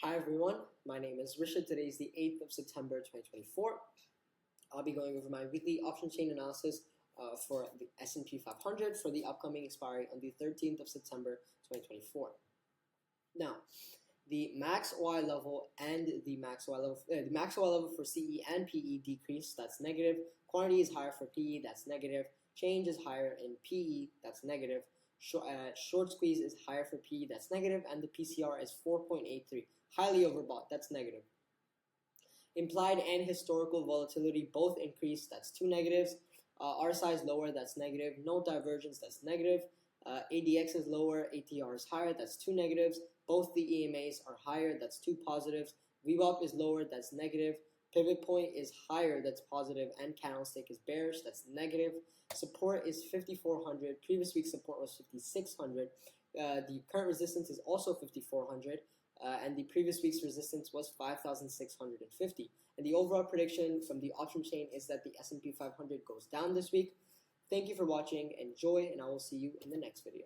Hi everyone, my name is Rishad. Today is the 8th of September 2024. I'll be going over my weekly option chain analysis for the S&P 500 for the upcoming expiry on the 13th of September 2024. Now, the max OI level and the max OI level for CE and PE decreased, that's negative. Quantity is higher for PE, that's negative. Change is higher in PE, that's negative. Short squeeze is higher for PE, that's negative, and the PCR is 4.83, highly overbought, that's negative. Implied and historical volatility both increased, that's two negatives. RSI is lower, that's negative. No divergence, that's negative. ADX is lower, ATR is higher, that's two negatives. Both the EMAs are higher, that's two positives. VWAP is lower, that's negative. Pivot point is higher, that's positive, and candlestick is bearish, that's negative. Support is 5,400. Previous week's support was 5,600. The current resistance is also 5,400, and the previous week's resistance was 5,650. And the overall prediction from the option chain is that the S&P 500 goes down this week. Thank you for watching. Enjoy, and I will see you in the next video.